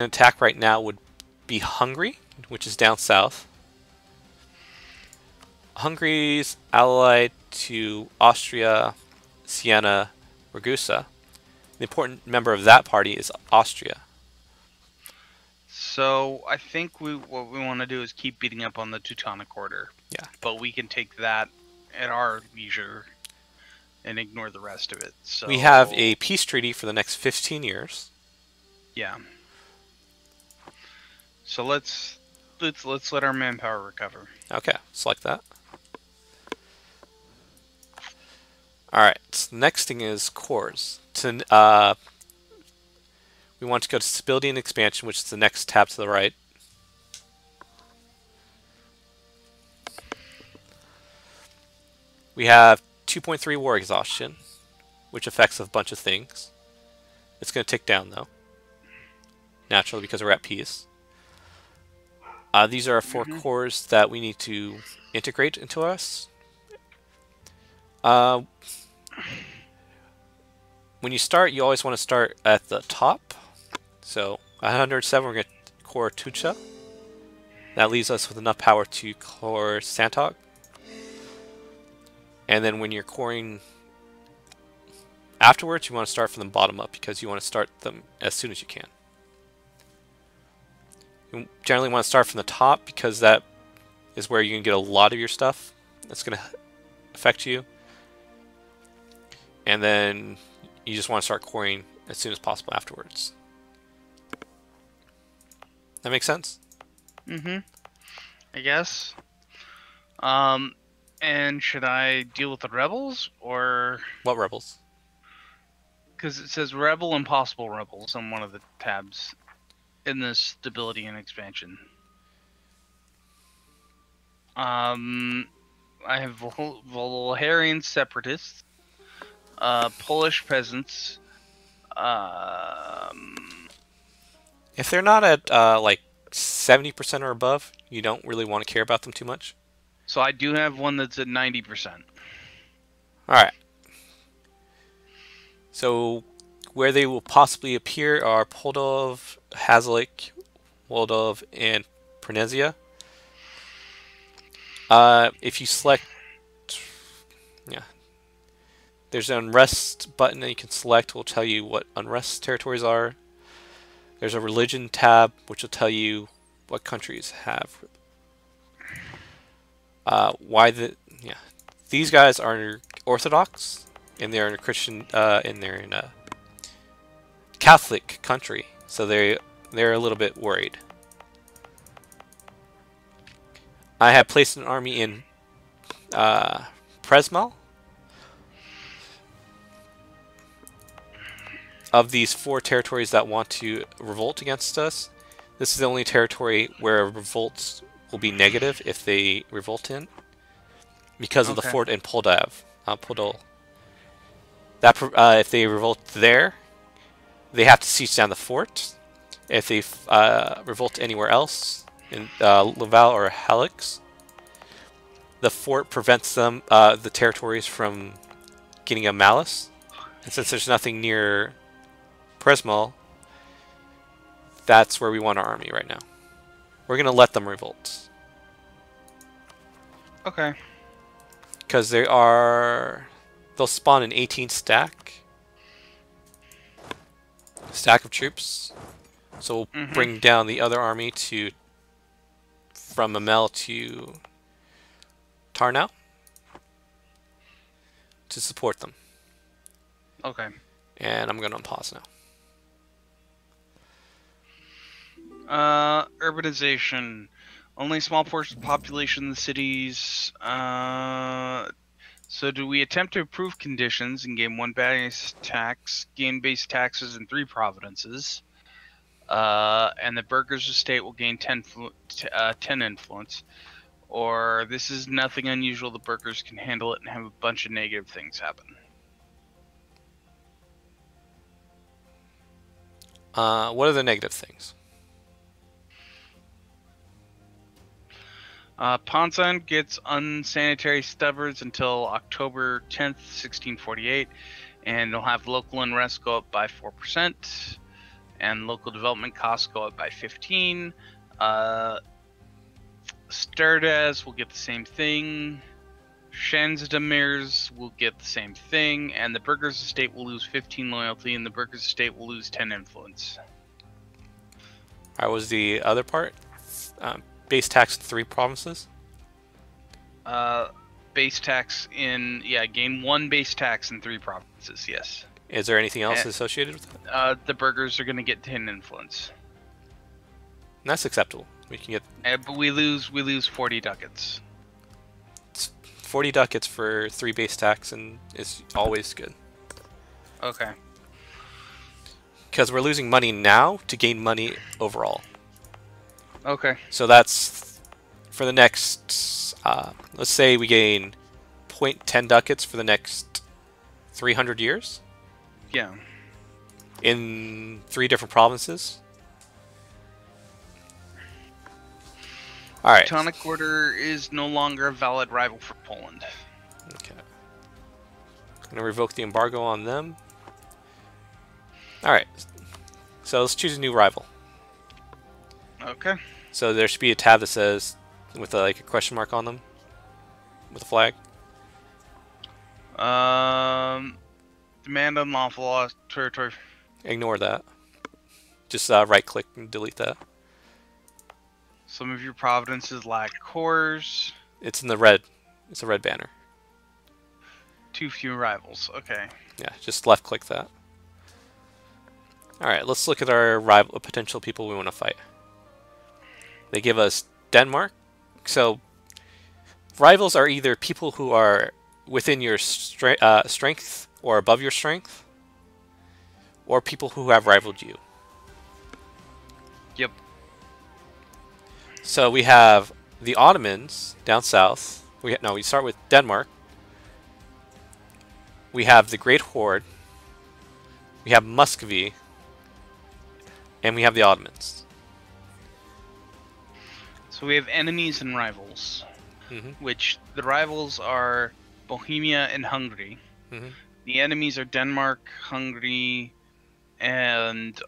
An attack right now would be Hungary, which is down south. Hungary's allied to Austria, Siena, Ragusa. The important member of that party is Austria. So I think what we want to do is keep beating up on the Teutonic Order. Yeah. But we can take that at our leisure and ignore the rest of it. So we have a peace treaty for the next 15 years. Yeah. So let's let our manpower recover. Okay, select that. Alright, so the next thing is cores. We want to go to stability and expansion, which is the next tab to the right. We have 2.3 war exhaustion, which affects a bunch of things. It's going to tick down though, naturally, because we're at peace. These are our 4 cores that we need to integrate into us. When you start, you always want to start at the top. So 107, we're going to core Tucha. That leaves us with enough power to core Santok. And then when you're coring afterwards, you want to start from the bottom up because you want to start them as soon as you can. You generally want to start from the top because that is where you can get a lot of your stuff that's going to affect you. And then you just want to start coring as soon as possible afterwards. That makes sense? I guess. And should I deal with the rebels or what rebels? Because it says rebel and possible rebels on one of the tabs in this stability and expansion. I have Volharian separatists, Polish peasants. If they're not at like 70% or above, you don't really want to care about them too much. So I do have one that's at 90%. Alright. So where they will possibly appear are Poldov, Hazlik, Moldov, and Prnesia. If you select, there's an unrest button that you can select. Will tell you what unrest territories are. There's a religion tab which will tell you what countries have. These guys are Orthodox, and they're in a Christian, and they're in a Catholic country, so they're a little bit worried. I have placed an army in Presmal. Of these 4 territories that want to revolt against us, this is the only territory where revolts will be negative if they revolt in, because of the fort in Podol. That if they revolt there, they have to siege down the fort. If they revolt anywhere else in Laval or Halix, the fort prevents them, the territories, from getting a malice. And since there's nothing near Presmal, that's where we want our army right now. We're going to let them revolt. Okay. Because they'll spawn an 18 stack of troops. So we'll bring down the other army from Amel to Tarnow to support them. Okay. And I'm going to unpause now. Urbanization. Only small portion of the population in the cities. So do we attempt to improve conditions and gain 1 base tax, gain base taxes in 3 provinces, and the burghers' estate will gain 10 influence, or this is nothing unusual, the burghers can handle it and have a bunch of negative things happen? What are the negative things? Ponzan gets unsanitary stubborns until October 10th, 1648, and they'll have local unrest go up by 4%. and local development costs go up by 15. Stardust will get the same thing. Shanzdamirs will get the same thing, and the Burgers Estate will lose 15 loyalty, and the Burgers Estate will lose 10 influence. Alright, what was the other part? Base tax in 3 provinces? Base tax in, gain 1 base tax in 3 provinces, yes. Is there anything else associated with that? The burgers are going to get 10 influence. And that's acceptable. We can get... but we lose 40 ducats. 40 ducats for 3 base tax and is always good. Okay. Because we're losing money now to gain money overall. Okay. So that's for the next, let's say we gain 0.10 ducats for the next 300 years. Yeah. In 3 different provinces. Alright. Teutonic Order is no longer a valid rival for Poland. Okay. I'm going to revoke the embargo on them. Alright. So let's choose a new rival. Okay. So there should be a tab that says, with like a question mark on them, with a flag. Demand unlawful lost territory. Ignore that. Just right click and delete that. Some of your provinces lack cores. It's in the red. It's a red banner. Too few rivals. Okay. Yeah, just left click that. Alright, let's look at our rival potential people we want to fight. They give us Denmark. So, rivals are either people who are within your strength or above your strength, or people who have rivaled you. Yep. So we have the Ottomans down south. We start with Denmark. We have the Great Horde. We have Muscovy. And we have the Ottomans. So we have enemies and rivals. Which the rivals are Bohemia and Hungary. The enemies are Denmark, Hungary, and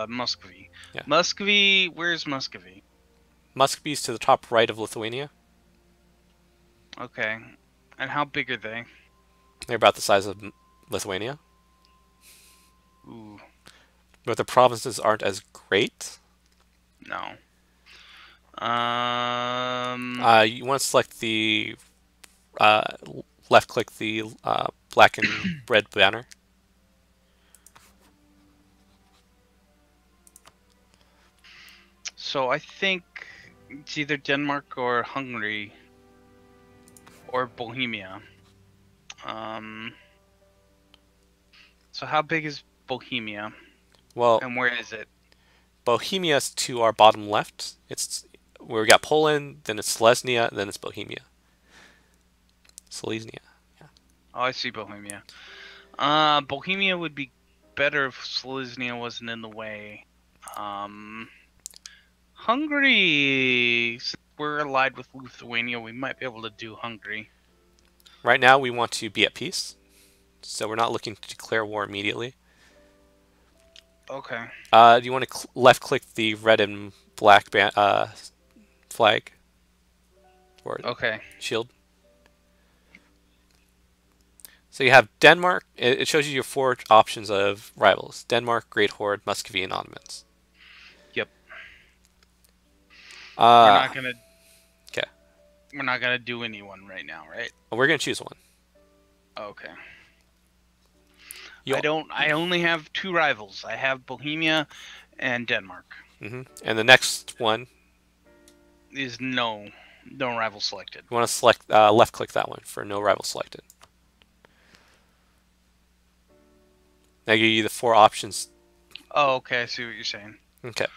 Muscovy. Yeah. Muscovy, where's Muscovy? Muscovy's to the top right of Lithuania. Okay. And how big are they? They're about the size of Lithuania. Ooh. But the provinces aren't as great. No. You want to select the left click the black and red banner. So I think it's either Denmark or Hungary or Bohemia. So how big is Bohemia? Well, and where is it? Bohemia's to our bottom left. It's where we got Poland, then it's Silesia, then it's Bohemia. Silesia. Yeah. Oh, I see Bohemia. Bohemia would be better if Silesia wasn't in the way. Hungary, since we're allied with Lithuania, we might be able to do Hungary. Right now, we want to be at peace, so we're not looking to declare war immediately. Okay. Do you want to left-click the red and black flag? Or shield? So you have Denmark. It shows you your 4 options of rivals. Denmark, Great Horde, Muscovy, and Ottomans. Yep. We're not gonna... Okay. We're not gonna do anyone right now, right? We're gonna choose one. Okay. I only have 2 rivals. I have Bohemia and Denmark. And the next one is no rival selected. You want to select left click that one for no rival selected. Now give you the 4 options. Oh, okay. I see what you're saying. Okay.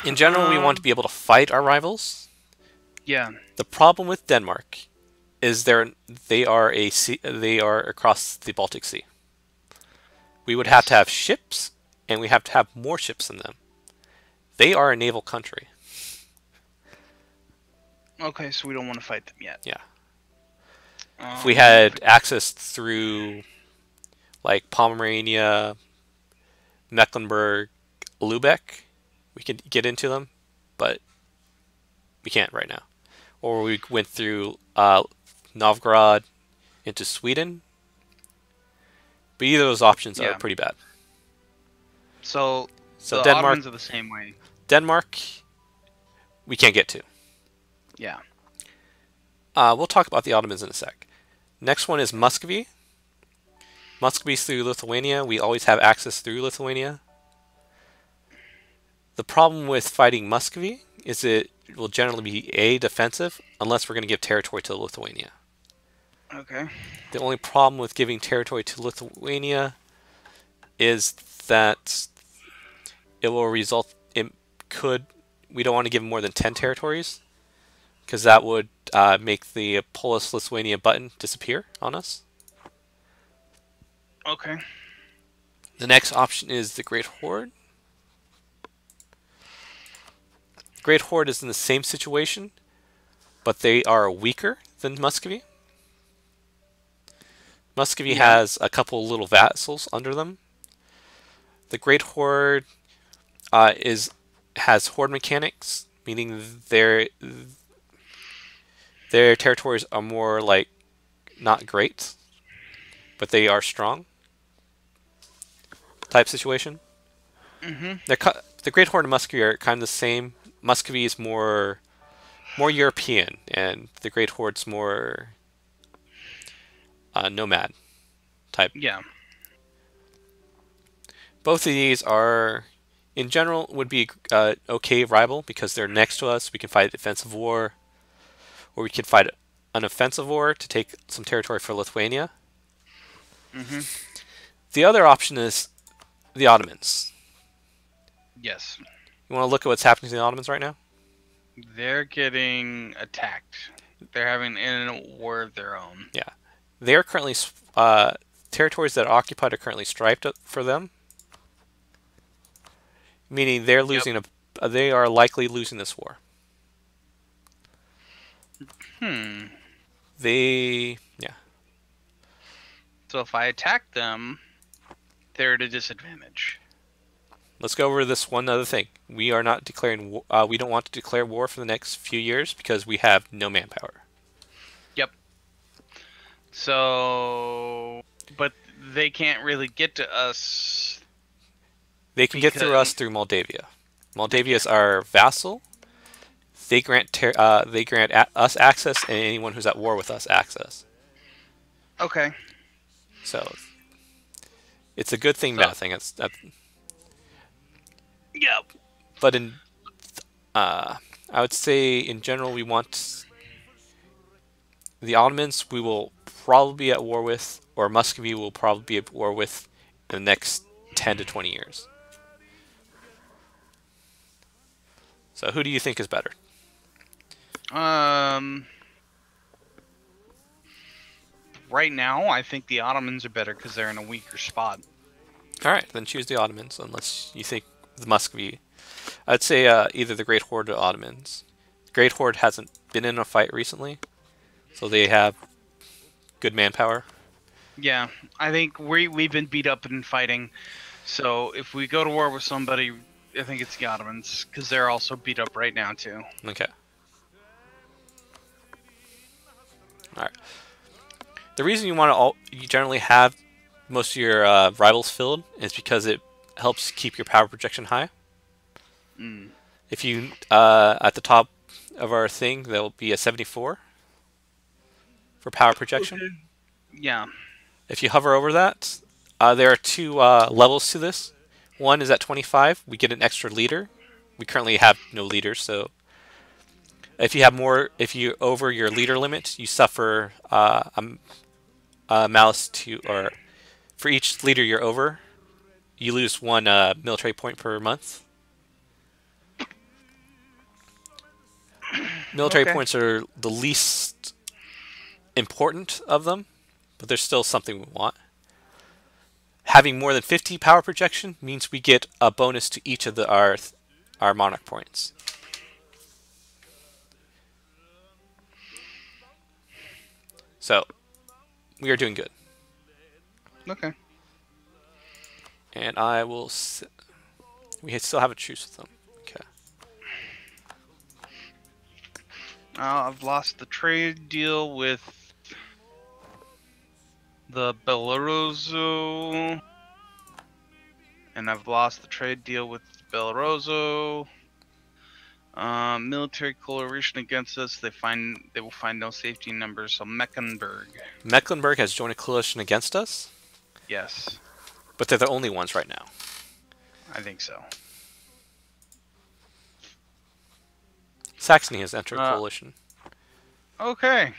In general, we want to be able to fight our rivals. Yeah. The problem with Denmark is they are across the Baltic Sea. We would have to have ships, and we have to have more ships than them. They are a naval country. Okay, so we don't want to fight them yet. Yeah. If we had access through, like, Pomerania, Mecklenburg, Lubeck. We could get into them, but we can't right now. Or we went through Novgorod into Sweden. But either of those options are pretty bad. So the Denmark, Ottomans are the same way. Denmark, we can't get to. Yeah. We'll talk about the Ottomans in a sec. Next one is Muscovy. Muscovy's through Lithuania. We always have access through Lithuania. The problem with fighting Muscovy is it will generally be defensive unless we're going to give territory to Lithuania. Okay. The only problem with giving territory to Lithuania is that it will result in we don't want to give them more than 10 territories because that would make the Polish-Lithuania button disappear on us. Okay. The next option is the Great Horde. Great Horde is in the same situation, but they are weaker than Muscovy. Muscovy has a couple little vassals under them. The Great Horde has horde mechanics, meaning their territories are more like not great, but they are strong type situation. The Great Horde and Muscovy are kind of the same. Muscovy is more European, and the Great Horde's more nomad type. Yeah. Both of these are, in general, would be okay rival because they're next to us. We can fight a defensive war, or we can fight an offensive war to take some territory for Lithuania. The other option is the Ottomans. Yes. You want to look at what's happening to the Ottomans right now? They're getting attacked. They're having a war of their own. Yeah. They are currently territories that are occupied are currently striped for them, meaning they're losing they are likely losing this war. So if I attack them, they're at a disadvantage. Let's go over this one other thing. We are not declaring. We don't want to declare war for the next few years because we have no manpower. Yep. So, but they can't really get to us. They can get through us through Moldavia. Moldavia is our vassal. They grant us access, and anyone who's at war with us access. Okay. So it's a good thing, bad thing. Yep. But I would say in general we want the Ottomans. We will probably be at war with, or Muscovy will probably be at war with in the next 10 to 20 years. So who do you think is better? Right now, I think the Ottomans are better because they're in a weaker spot. All right, then choose the Ottomans, unless you think the Muscovy. I'd say either the Great Horde or Ottomans. The Great Horde hasn't been in a fight recently, so they have good manpower. Yeah, I think we've been beat up in fighting, so if we go to war with somebody, I think it's the Ottomans, because they're also beat up right now, too. Okay. Alright. The reason you generally have most of your rivals filled is because it helps keep your power projection high. If you, at the top of our thing, there'll be a 74 for power projection. Okay. Yeah. If you hover over that, there are two levels to this. One is at 25. We get an extra leader. We currently have no leaders, so if you over your leader limit, you suffer malus or for each leader you're over, you lose one military point per month. Military points are the least important of them, but they're still something we want. Having more than 50 power projection means we get a bonus to each of our monarch points. So, we are doing good. Okay. And I will... We still have a truce with them. Okay. I've lost the trade deal with the Belaruso. And I've lost the trade deal with Belaruso. Military coalition against us. They will find no safety in numbers. So Mecklenburg. Mecklenburg has joined a coalition against us? Yes. But they're the only ones right now. I think so. Saxony has entered a coalition. Okay.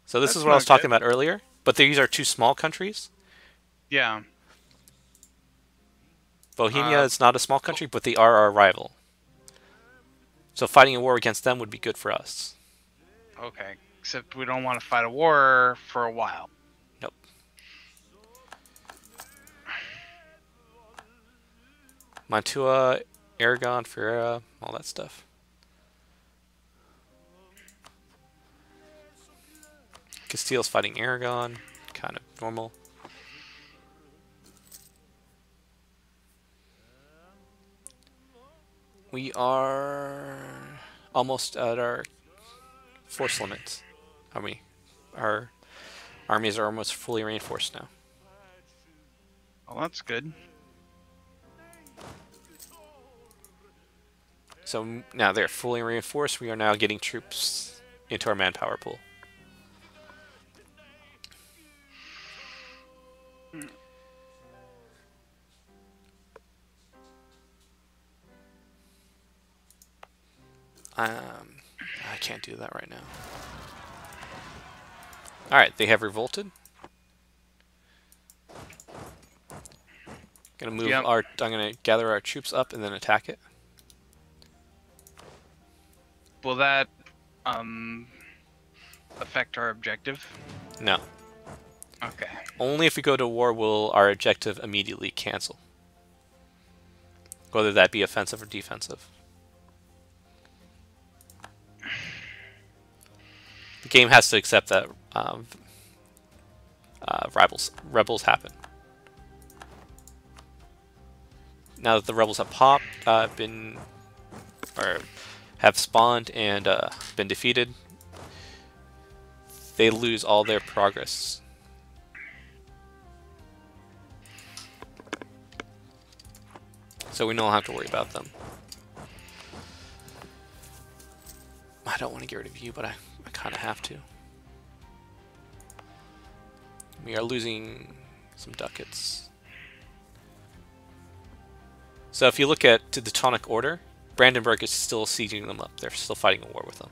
So this is what I was talking about earlier. But these are two small countries. Yeah. Bohemia is not a small country, but they are our rival. So fighting a war against them would be good for us. Okay. Except we don't want to fight a war for a while. Nope. Mantua, Aragon, Ferrara, all that stuff. Castile's fighting Aragon, kind of normal. We are almost at our force limits. Our armies are almost fully reinforced now. Well, that's good. So now they're fully reinforced. We are now getting troops into our manpower pool. I can't do that right now. Alright, they have revolted. Gonna move I'm gonna gather our troops up and then attack it. Will that affect our objective? No. Okay. Only if we go to war will our objective immediately cancel. Whether that be offensive or defensive. The game has to accept that rebels happen. Now that the rebels have popped, have spawned and been defeated, they lose all their progress. So we don't have to worry about them. I don't want to get rid of you, but I kind of have to. We are losing some ducats. So if you look at the Teutonic Order, Brandenburg is still sieging them up. They're still fighting a war with them.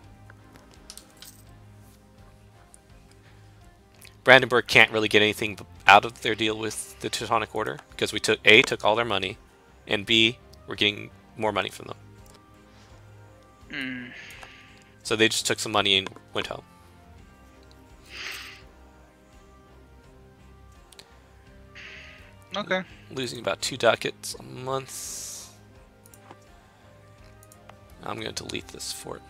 Brandenburg can't really get anything out of their deal with the Teutonic Order because we took all their money, and B, we're getting more money from them. So they just took some money and went home. Okay. Losing about 2 ducats a month. I'm going to delete this fort.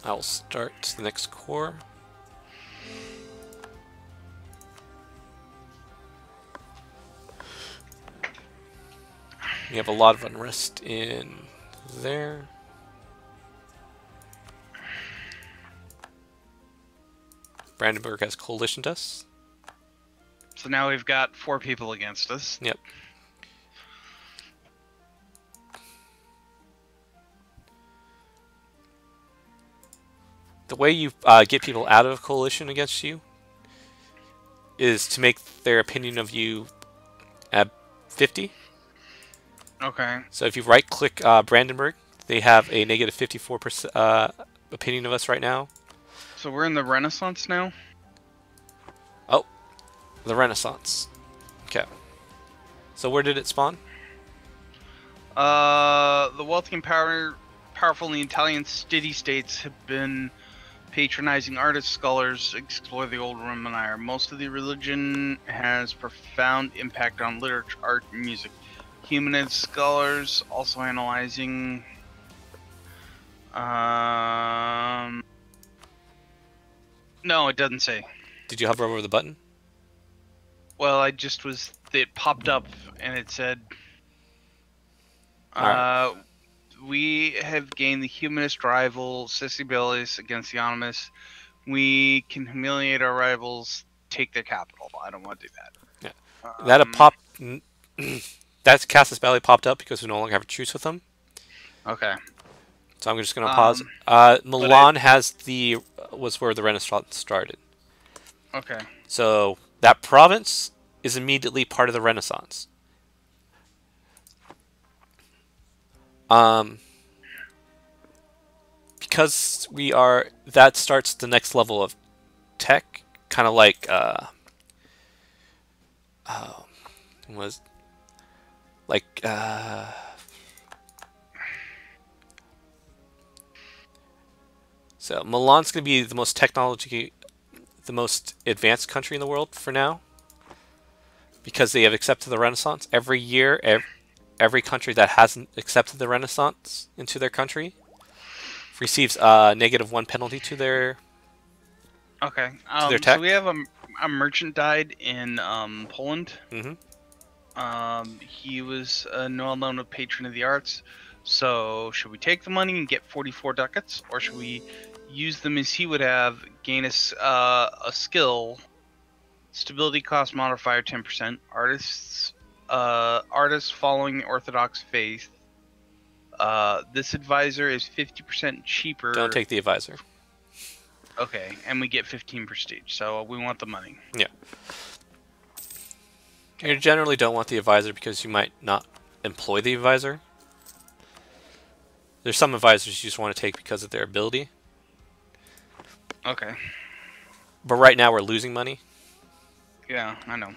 I will start the next corps. We have a lot of unrest in there. Brandenburg has coalitioned us. So now we've got 4 people against us. Yep. The way you get people out of a coalition against you is to make their opinion of you at 50. Okay. So if you right-click Brandenburg, they have a negative 54% opinion of us right now. So we're in the Renaissance now? Oh, the Renaissance. Okay. So where did it spawn? The wealthy and powerful in the Italian city-states have been patronizing artists, scholars, explore the old Roman Empire. Most of the religion has profound impact on literature, art, and music. Humanist scholars also analyzing No, it doesn't say. Did you hover over the button? Well, I just was. It popped up and it said, All right. "We have gained the humanist rival Sissybilis against the Animus. We can humiliate our rivals, take their capital." I don't want to do that. Yeah. That a Um, pop. That's Cassis Valley popped up because we no longer have a truce with them. okay. So I'm just going to pause. But it. Milan has was where the Renaissance started. Okay. So that province is immediately part of the Renaissance. Because that starts the next level of tech, kind of like was like so Milan's going to be the most advanced country in the world for now, because they have accepted the Renaissance. Every year, every country that hasn't accepted the Renaissance into their country receives a -1 penalty to their Okay. tech. So we have a merchant died in Poland. Mm-hmm. He was a well-known patron of the arts. So should we take the money and get 44 ducats, or should we use them as he would have, gain a skill, stability cost modifier 10%, artists following the Orthodox faith. This advisor is 50% cheaper. Don't take the advisor. Okay, and we get 15 prestige, so we want the money. Yeah. You generally don't want the advisor because you might not employ the advisor. There's some advisors you just want to take because of their ability. Okay. But right now we're losing money. Yeah, I know.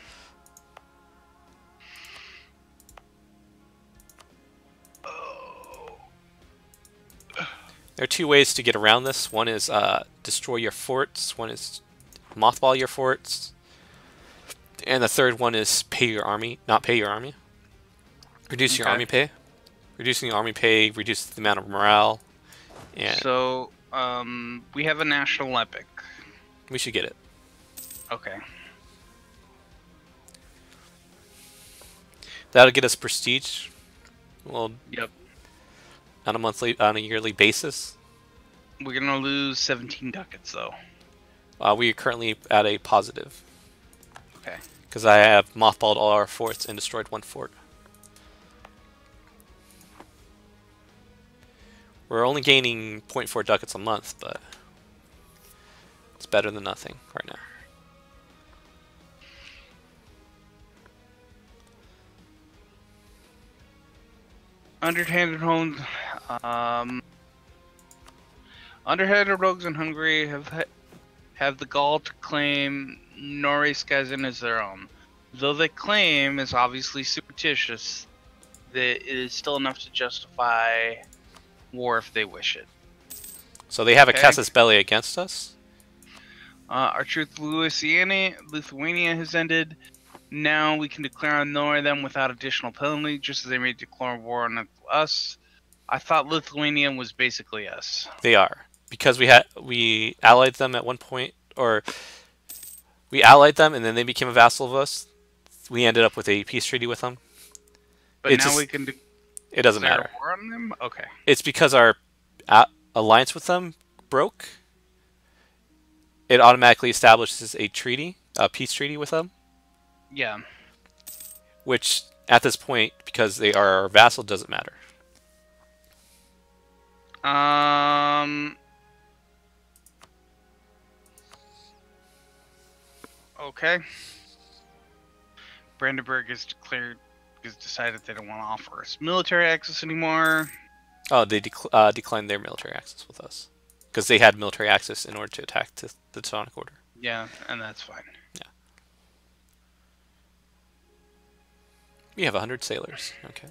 There are two ways to get around this. One is destroy your forts. One is mothball your forts. And the third one is pay your army. Not pay your army. Reduce your army pay. Reducing the army pay reduces the amount of morale. And so, we have a national epic. We should get it. Okay. That'll get us prestige. Well, yep. On a yearly basis. We're gonna lose 17 ducats though. We are currently at a positive. Okay. Because I have mothballed all our forts and destroyed one fort. We're only gaining 0.4 ducats a month, but it's better than nothing right now. Underhanded rogues in Hungary have the gall to claim Norreiskazin as their own. Though the claim is obviously superstitious, it is still enough to justify war if they wish it. So they have a casus belli against us? Our truce with Lithuania has ended. Now we can declare on them without additional penalty, just as they may declare war on us. I thought Lithuania was basically us. They are. Because we allied them at one point, or we allied them and then they became a vassal of us. We ended up with a peace treaty with them. But now we can it doesn't matter. War on them? Okay. It's because our alliance with them broke. It automatically establishes a treaty, a peace treaty with them. Yeah. Which, at this point, because they are our vassal, doesn't matter. Okay. Brandenburg has decided they don't want to offer us military access anymore. Oh, they declined their military access with us. Because they had military access in order to attack the Teutonic Order. Yeah, and that's fine. Yeah. We have 100 sailors. Okay.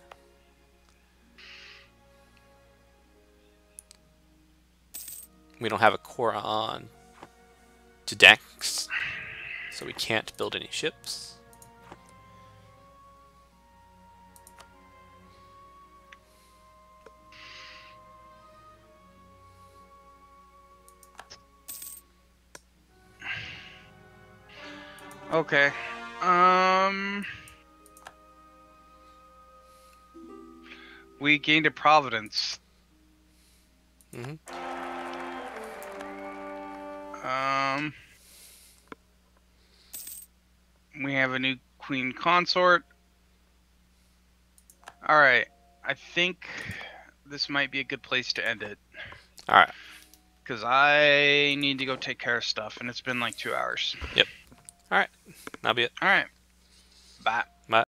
We don't have a core on to decks, so we can't build any ships. Okay. We gained a providence. Mm-hmm. We have a new queen consort. All right. I think this might be a good place to end it. All right. Because I need to go take care of stuff, and it's been like 2 hours. Yep. All right. That'll be it. All right. Bye. Bye.